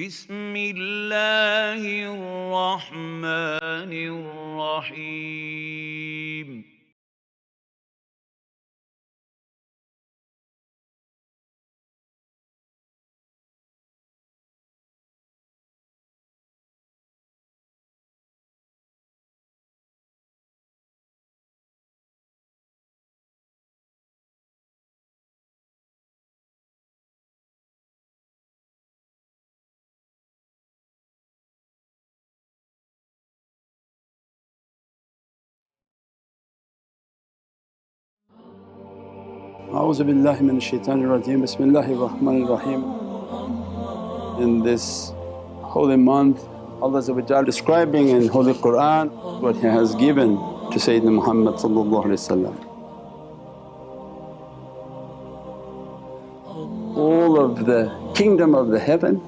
بسم الله الرحمن الرحيم. A'udhu billahi minash shaitanir rajeem. Bismillahir Rahmanir Rahim. In this holy month, Allah describing in Holy Qur'an what He has given to Sayyidina Muhammad. All of the kingdom of the heaven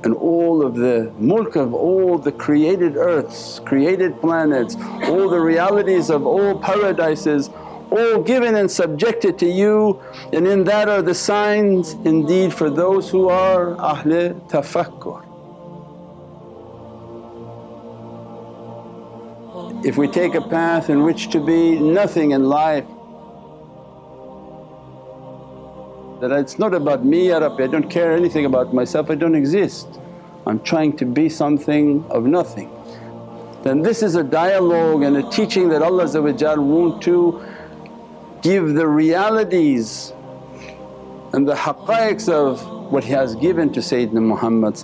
and all of the mulk of all the created earths, created planets, all the realities of all paradises, all given and subjected to you, and in that are the signs indeed for those who are ahlul tafakkur. If we take a path in which to be nothing in life, that it's not about me, Ya Rabbi, I don't care anything about myself, I don't exist, I'm trying to be something of nothing. Then this is a dialogue and a teaching that Allah want to give the realities and the haqqaiqs of what He has given to Sayyidina Muhammad.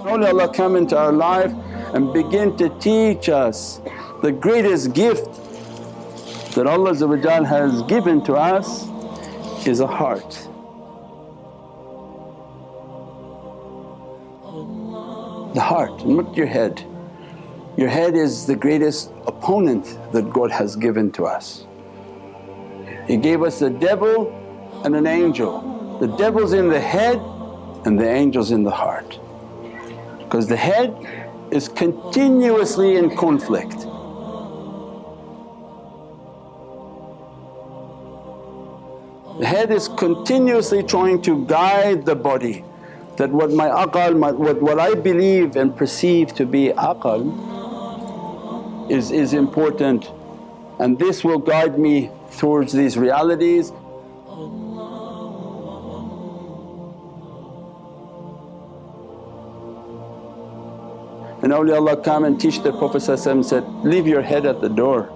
Only Allah come into our life and begin to teach us the greatest gift that Allah has given to us is a heart. The heart, not your head. Your head is the greatest opponent that God has given to us. He gave us a devil and an angel. The devil's in the head and the angel's in the heart, because the head is continuously in conflict. The head is continuously trying to guide the body, that what my aqal, what I believe and perceive to be aqal is important, and this will guide me towards these realities. And awliyaullah come and teach the Prophet said, leave your head at the door.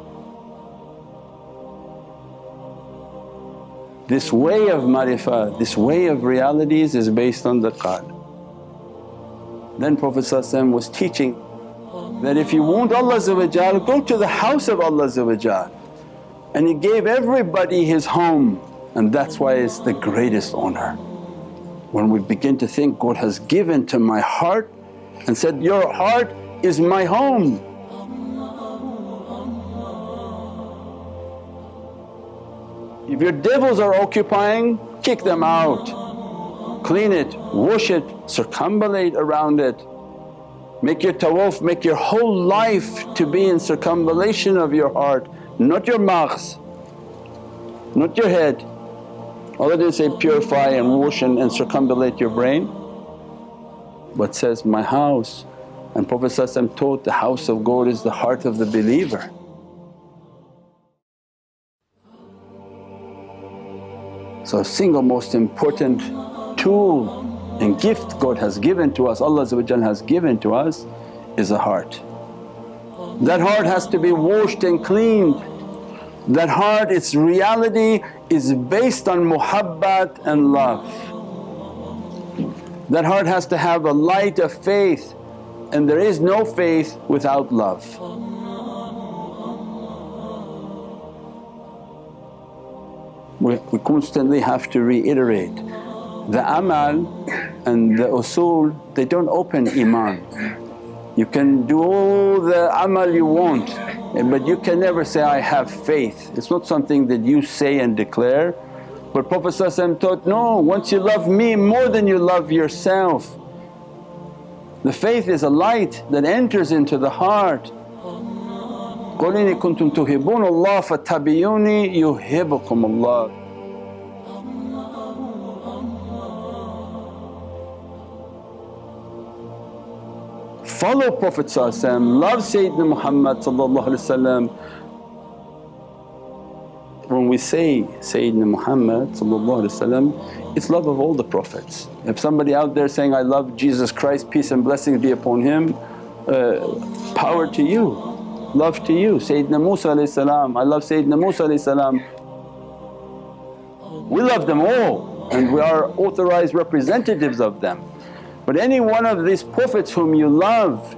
This way of marifah, this way of realities is based on the qalb. Then Prophet was teaching that if you want Allah go to the house of Allah, and He gave everybody his home, and that's why it's the greatest honour. When we begin to think God has given to my heart and said, your heart is my home. If your devils are occupying, kick them out, clean it, wash it, circumambulate around it. Make your tawaf, make your whole life to be in circumambulation of your heart, not your maghz, not your head. Allah didn't say purify and wash and circumambulate your brain, but says, my house. And Prophet taught the house of God is the heart of the believer. So single most important tool and gift God has given to us, Allah has given to us is a heart. That heart has to be washed and cleaned. That heart, its reality is based on muhabbat and love. That heart has to have a light of faith, and there is no faith without love. We constantly have to reiterate, the amal and the usul, they don't open iman. You can do all the amal you want, but you can never say, I have faith. It's not something that you say and declare. But Prophet taught, no, once you love me more than you love yourself. The faith is a light that enters into the heart. قُلْ إِنِ كُنْتُمْ تُحِبُّونَ اللَّهَ فَاتَّبِعُونِي يُحِبُّكُمُ اللَّهُ. follow Prophet love Sayyidina Muhammad. When we say Sayyidina Muhammad it's love of all the Prophets. If somebody out there saying, I love Jesus Christ, peace and blessings be upon him, power to you, love to you. Sayyidina Musa I love Sayyidina Musa. We love them all and we are authorized representatives of them. But any one of these Prophets whom you love,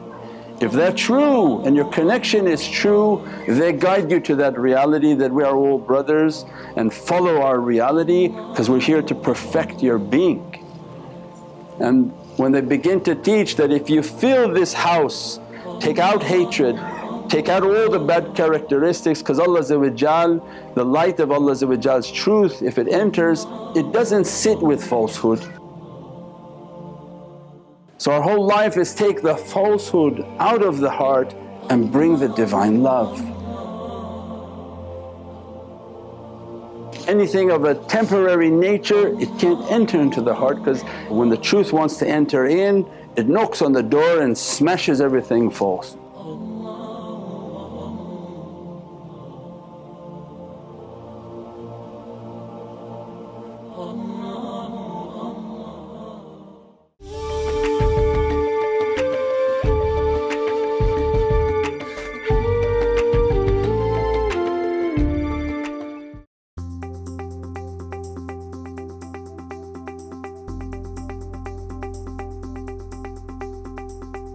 if they're true and your connection is true, they guide you to that reality that we are all brothers, and follow our reality because we're here to perfect your being. And when they begin to teach that if you fill this house, take out hatred, take out all the bad characteristics, because Allah the light of Allah's truth, if it enters, it doesn't sit with falsehood. So our whole life is take the falsehood out of the heart and bring the Divine love. Anything of a temporary nature, it can't enter into the heart, because when the truth wants to enter in, it knocks on the door and smashes everything false.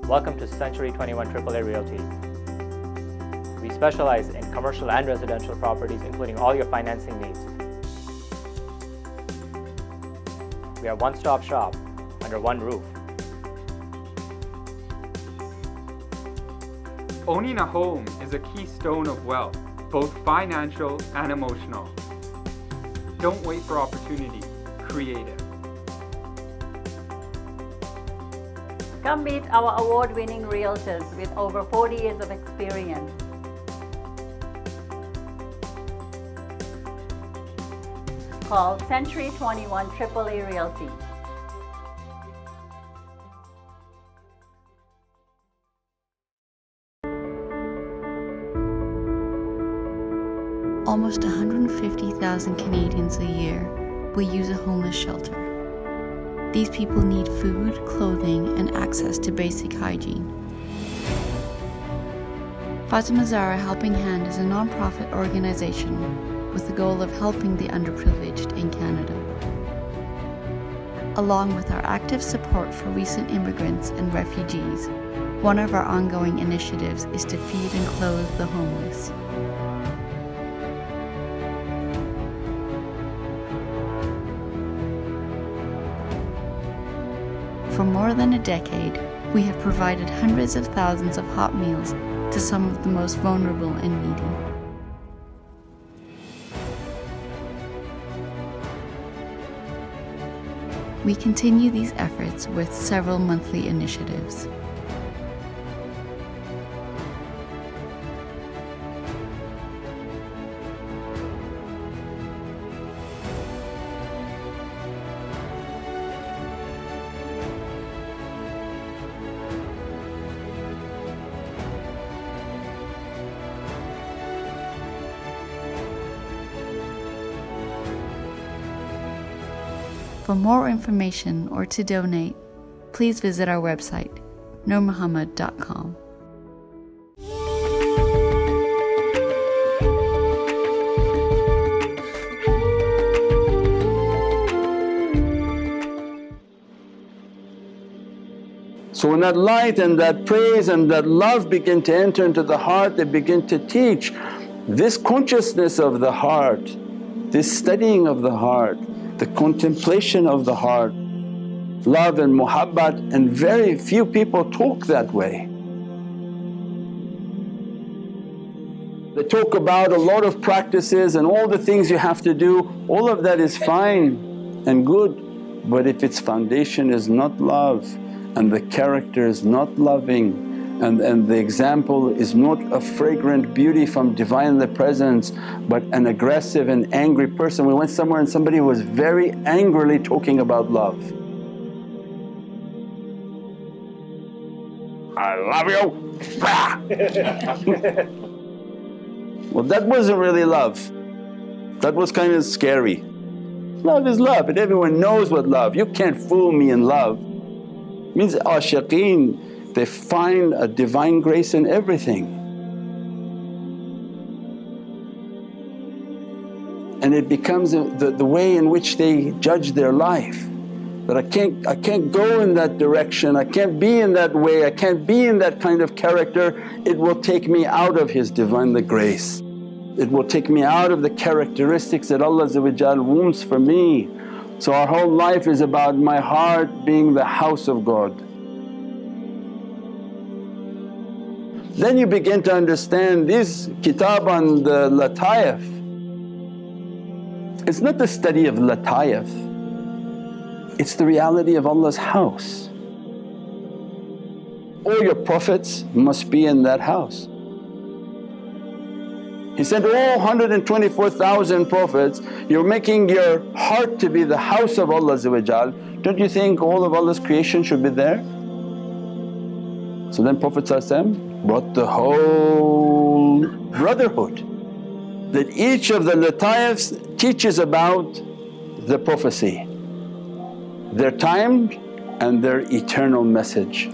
Welcome to Century 21 AAA Realty. We specialize in commercial and residential properties, including all your financing needs. We are a one-stop shop under one roof. Owning a home is a keystone of wealth, both financial and emotional. Don't wait for opportunity, create it. Come meet our award-winning realtors with over 40 years of experience. Call Century 21 AAA Realty. Almost 150,000 Canadians a year will use a homeless shelter. These people need food, clothing, and access to basic hygiene. Fatima Zahra Helping Hand is a non-profit organization with the goal of helping the underprivileged in Canada. Along with our active support for recent immigrants and refugees, one of our ongoing initiatives is to feed and clothe the homeless. For more than a decade, we have provided hundreds of thousands of hot meals to some of the most vulnerable and needy. We continue these efforts with several monthly initiatives. For more information or to donate, please visit our website, nurmuhammad.com. So when that light and that praise and that love begin to enter into the heart, they begin to teach this consciousness of the heart, this studying of the heart, the contemplation of the heart, love and mohabbat, and very few people talk that way. They talk about a lot of practices and all the things you have to do, all of that is fine and good, but if its foundation is not love and the character is not loving and the example is not a fragrant beauty from Divinely Presence but an aggressive and angry person. We went somewhere and somebody was very angrily talking about love. I love you. Well, that wasn't really love, that was kind of scary. Love is love and everyone knows what love, you can't fool me in love. Means ashiqeen, they find a divine grace in everything. And it becomes the way in which they judge their life. That I can't go in that direction, I can't be in that way, I can't be in that kind of character. It will take me out of His Divinely grace. It will take me out of the characteristics that Allah wants for me. So our whole life is about my heart being the house of God. Then you begin to understand this kitab on the lataif. It's not the study of lataif, it's the reality of Allah's house. All your prophets must be in that house. He sent all 124,000 prophets, you're making your heart to be the house of Allah. Don't you think all of Allah's creation should be there? So then Prophet brought the whole brotherhood, that each of the lataifs teaches about the prophecy, their time and their eternal message.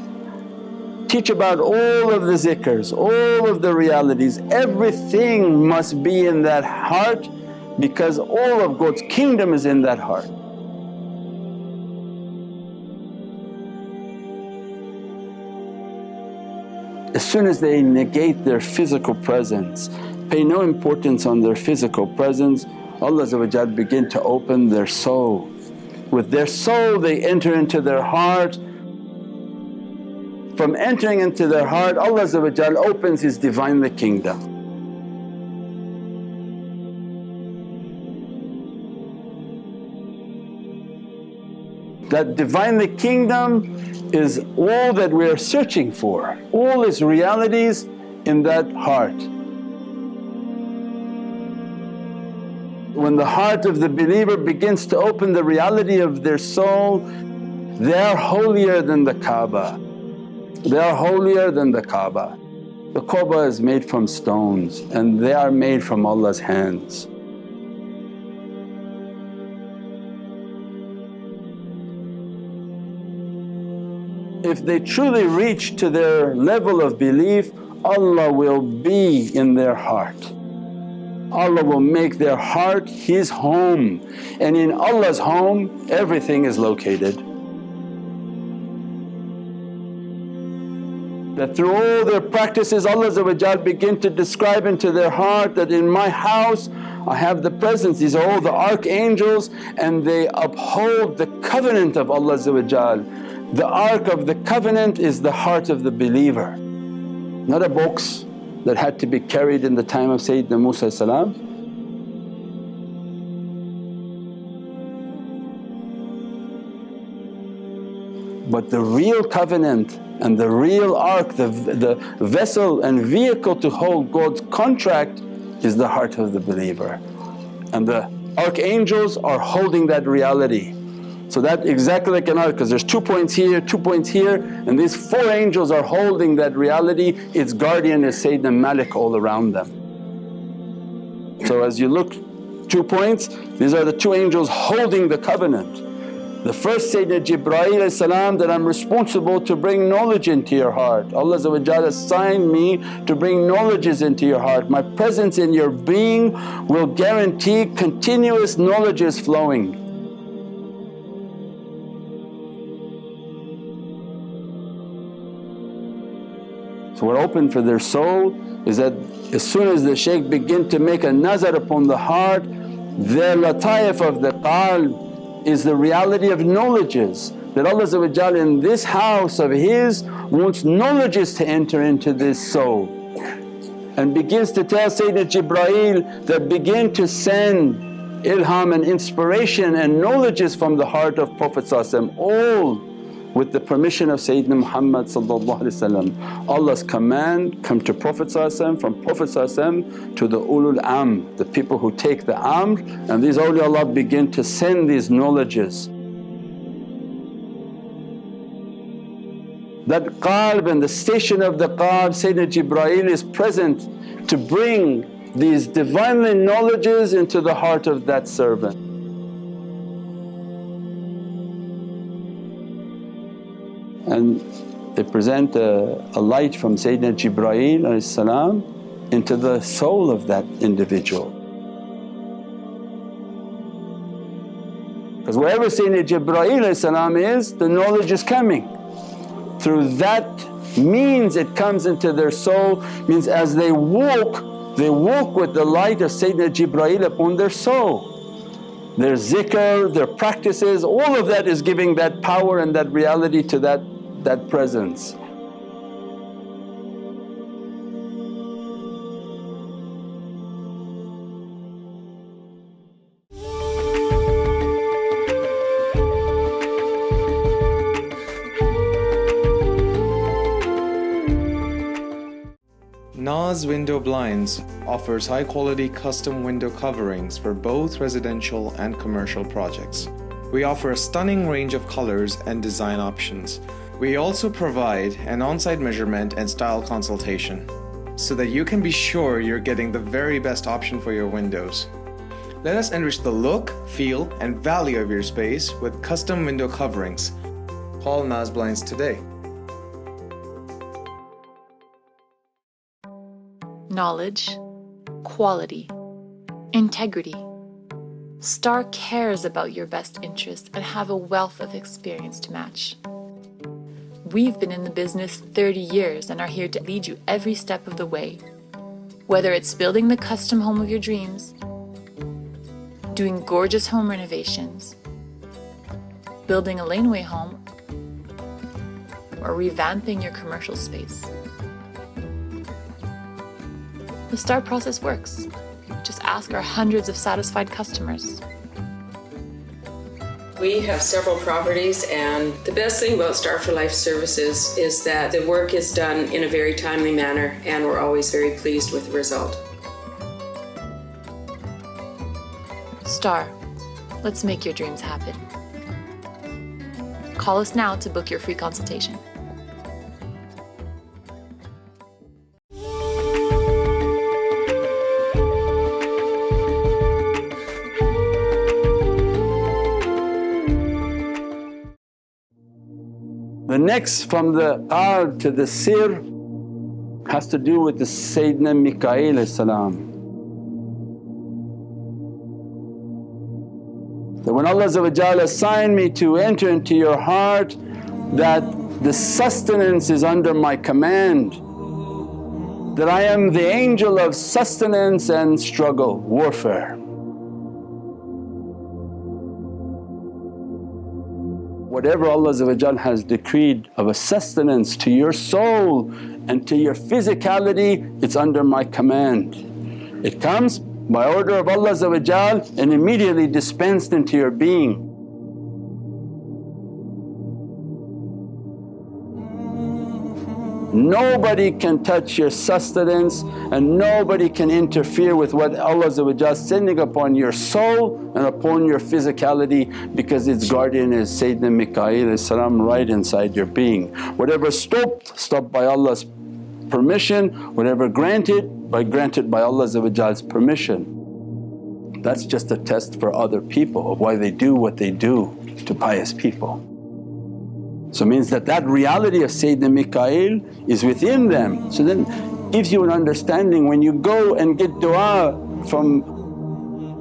Teach about all of the zikrs, all of the realities, everything must be in that heart because all of God's kingdom is in that heart. As soon as they negate their physical presence, pay no importance on their physical presence, Allah begin to open their soul. With their soul they enter into their heart. From entering into their heart, Allah opens His Divinely kingdom. That Divinely kingdom is all that we are searching for, all its realities in that heart. When the heart of the believer begins to open the reality of their soul, they are holier than the Kaaba. They are holier than the Kaaba. The Kaaba is made from stones and they are made from Allah's hands. If they truly reach to their level of belief, Allah will be in their heart. Allah will make their heart His home, and in Allah's home everything is located. That through all their practices Allah begin to describe into their heart that in my house I have the presence, these are all the archangels and they uphold the covenant of Allah. The ark of the covenant is the heart of the believer, not a box that had to be carried in the time of Sayyidina Musa. But the real covenant and the real ark, the vessel and vehicle to hold God's contract is the heart of the believer. And the archangels are holding that reality. So that exactly like an ark, because there's 2 points here, 2 points here, and these 4 angels are holding that reality. Its guardian is Sayyidina Malik all around them. So as you look 2 points, these are the 2 angels holding the covenant. The first Sayyidina Jibreel that I'm responsible to bring knowledge into your heart. Allah assigned me to bring knowledges into your heart. My presence in your being will guarantee continuous knowledges flowing. So what opened for their soul is that as soon as the shaykh begin to make a nazar upon the heart, their lataif of the qalb is the reality of knowledges, that Allah in this house of His wants knowledges to enter into this soul, and begins to tell Sayyidina Jibreel that begin to send ilham and inspiration and knowledges from the heart of Prophet all with the permission of Sayyidina Muhammad. Allah's command come to Prophet from Prophet to the ulul amr, the people who take the amr, and these awliyaullah begin to send these knowledges. That qalb and the station of the qalb, Sayyidina Jibreel is present to bring these Divinely knowledges into the heart of that servant. And they present a light from Sayyidina Jibreel into the soul of that individual. Because wherever Sayyidina Jibreel is, the knowledge is coming. Through that means it comes into their soul, means as they walk with the light of Sayyidina Jibreel upon their soul. Their zikr, their practices, all of that is giving that power and that reality to that presence. Nas Window Blinds offers high-quality custom window coverings for both residential and commercial projects. We offer a stunning range of colors and design options. We also provide an on-site measurement and style consultation so that you can be sure you're getting the very best option for your windows. Let us enrich the look, feel, and value of your space with custom window coverings. Call Nas Blinds today. Knowledge, quality, integrity. Star cares about your best interests and have a wealth of experience to match. We've been in the business 30 years and are here to lead you every step of the way. Whether it's building the custom home of your dreams, doing gorgeous home renovations, building a laneway home, or revamping your commercial space. The STAR process works. Just ask our hundreds of satisfied customers. We have several properties, and the best thing about Star for Life services is that the work is done in a very timely manner, and we're always very pleased with the result. STAR, let's make your dreams happen. Call us now to book your free consultation. The next from the qalb to the sir has to do with the Sayyidina Mikaeel salam. That when Allah assigned me to enter into your heart, that the sustenance is under my command, that I am the angel of sustenance and struggle, warfare. Whatever Allah has decreed of a sustenance to your soul and to your physicality, it's under my command. It comes by order of Allah and immediately dispensed into your being. Nobody can touch your sustenance and nobody can interfere with what Allah is sending upon your soul and upon your physicality, because its guardian is Sayyidina Mikaeel right inside your being. Whatever stopped by Allah's permission, whatever granted by Allah's permission. That's just a test for other people of why they do what they do to pious people. So it means that reality of Sayyidina Mikaeel is within them. So then gives you an understanding when you go and get du'a from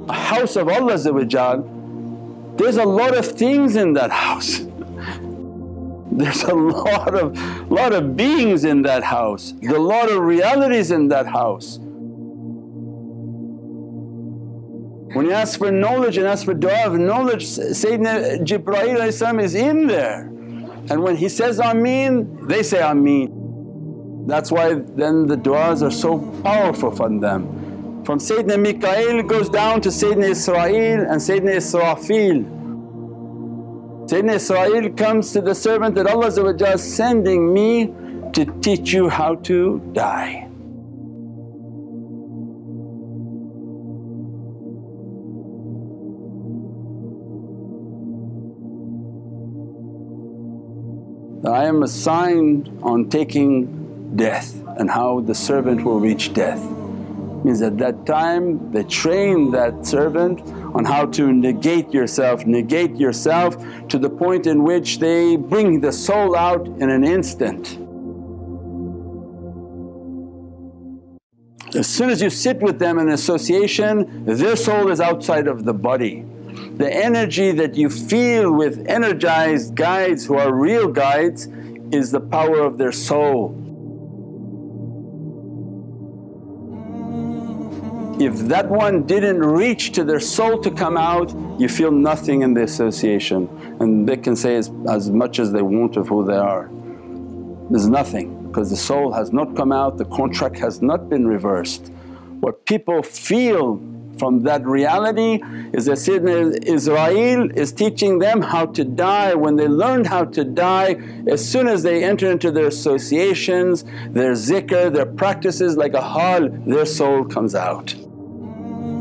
a house of Allah, there's a lot of things in that house. There's a lot of beings in that house, there's a lot of realities in that house. When you ask for knowledge and ask for du'a of knowledge, Sayyidina Jibreel is in there. And when he says Ameen, they say Ameen. That's why then the du'as are so powerful from them. From Sayyidina Mikaeel it goes down to Sayyidina Israel and Sayyidina Israfil. Sayyidina Israel comes to the servant that Allah is sending me to teach you how to die. I am assigned on taking death and how the servant will reach death. Means at that time they train that servant on how to negate yourself to the point in which they bring the soul out in an instant. As soon as you sit with them in association, their soul is outside of the body. The energy that you feel with energized guides who are real guides is the power of their soul. If that one didn't reach to their soul to come out, you feel nothing in the association, and they can say as much as they want of who they are. There's nothing because the soul has not come out, the contract has not been reversed. What people feel from that reality is that Sayyidina Israel is teaching them how to die. When they learned how to die, as soon as they enter into their associations, their zikr, their practices like a hal, their soul comes out.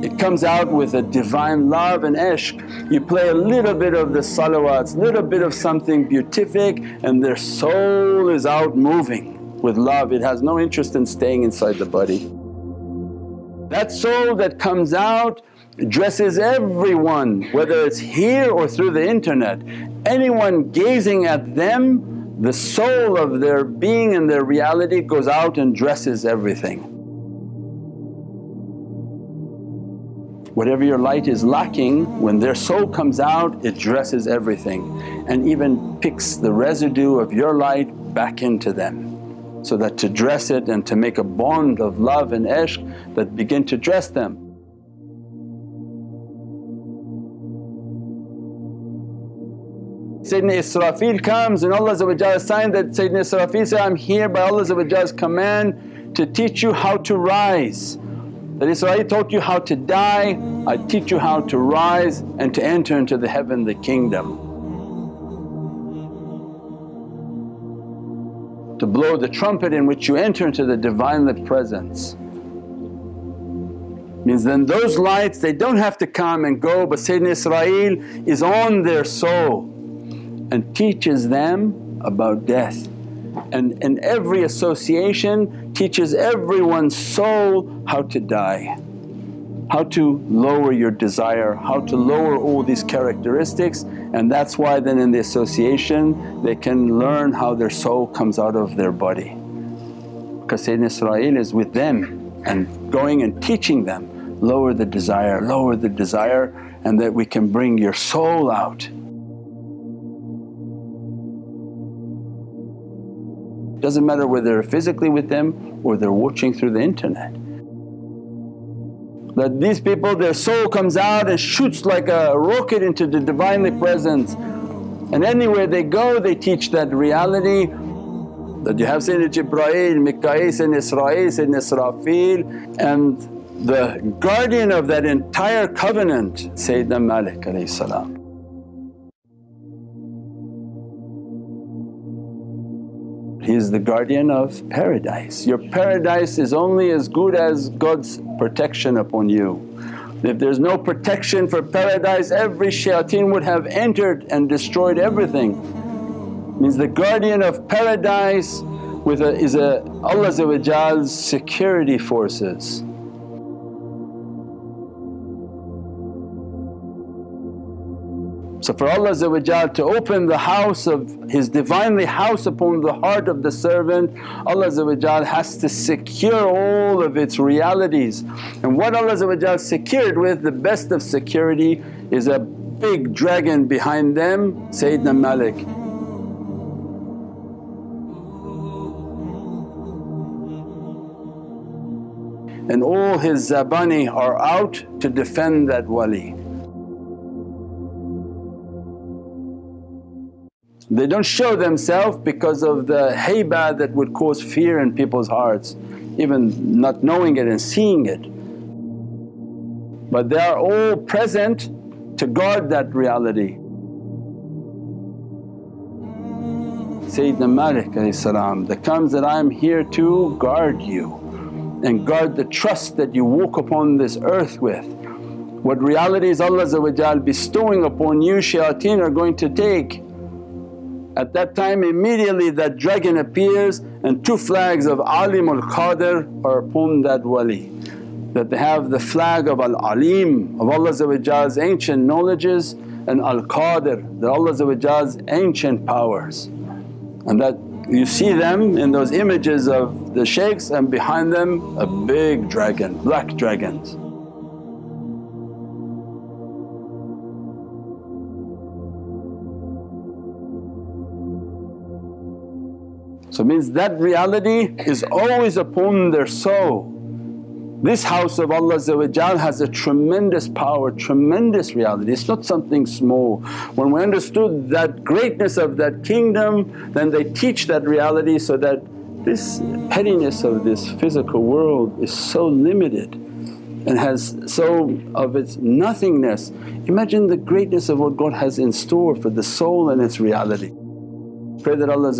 It comes out with a divine love and ishq. You play a little bit of the salawats, little bit of something beatific, and their soul is out moving with love. It has no interest in staying inside the body. That soul that comes out dresses everyone, whether it's here or through the internet. Anyone gazing at them, the soul of their being and their reality goes out and dresses everything. Whatever your light is lacking, when their soul comes out it dresses everything and even picks the residue of your light back into them, so that to dress it and to make a bond of love and ishq that begin to dress them. Sayyidina Israfil comes and Allah assigned that Sayyidina Israfil said, I'm here by Allah's command to teach you how to rise. That Israel taught you how to die, I teach you how to rise and to enter into the heavenly kingdom. To blow the trumpet in which you enter into the Divinely Presence. Means then those lights they don't have to come and go, but Sayyidina Israel is on their soul and teaches them about death. And in every association teaches everyone's soul how to die, how to lower your desire, how to lower all these characteristics, and that's why then in the association they can learn how their soul comes out of their body. Because Sayyidina Israel is with them and going and teaching them, lower the desire, and that we can bring your soul out. Doesn't matter whether they're physically with them or they're watching through the internet. That these people their soul comes out and shoots like a rocket into the Divinely Presence, and anywhere they go they teach that reality that you have Sayyidina Jibreel, Mikaeel, Sayyidina Israel, Sayyidina Israfil, and the guardian of that entire covenant Sayyidina Malik alayhi salam. He is the guardian of paradise. Your paradise is only as good as God's protection upon you. If there's no protection for paradise, every shayateen would have entered and destroyed everything. Means the guardian of paradise is Allah's security forces. So for Allah to open the house of His Divinely house upon the heart of the servant, Allah has to secure all of its realities. And what Allah secured with, the best of security is a big dragon behind them, Sayyidina Malik. And all his zabani are out to defend that wali. They don't show themselves because of the haybah that would cause fear in people's hearts, even not knowing it and seeing it. But they are all present to guard that reality. Sayyidina Malik that comes that, I'm here to guard you and guard the trust that you walk upon this earth with. What realities Allah bestowing upon you, shayateen are going to take. At that time immediately that dragon appears and two flags of Alimul Qadir are upon that wali. That they have the flag of Al-Alim, of Allah's ancient knowledges, and Al-Qadir, that Allah's ancient powers. And that you see them in those images of the shaykhs, and behind them a big dragon, black dragons. So it means that reality is always upon their soul. This house of Allah has a tremendous power, tremendous reality, it's not something small. When we understood that greatness of that kingdom, then they teach that reality so that this pettiness of this physical world is so limited and has so of its nothingness. Imagine the greatness of what God has in store for the soul and its reality. Pray that Allah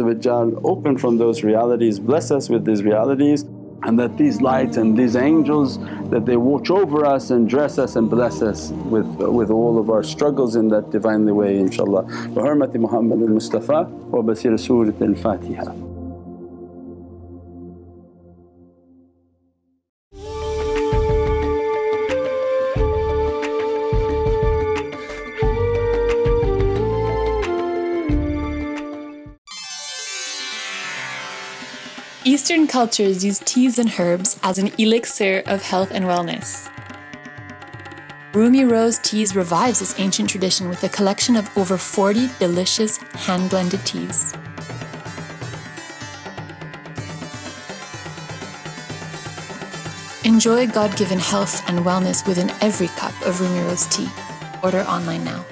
open from those realities, bless us with these realities, and that these lights and these angels that they watch over us and dress us and bless us with all of our struggles in that Divinely way, inshaAllah. Bi hurmati Muhammad al-Mustafa wa basir Surat al-Fatiha. Eastern cultures use teas and herbs as an elixir of health and wellness. Rumi rose teas revives this ancient tradition with a collection of over 40 delicious hand-blended teas. Enjoy God-given health and wellness within every cup of Rumi rose tea. Order online now.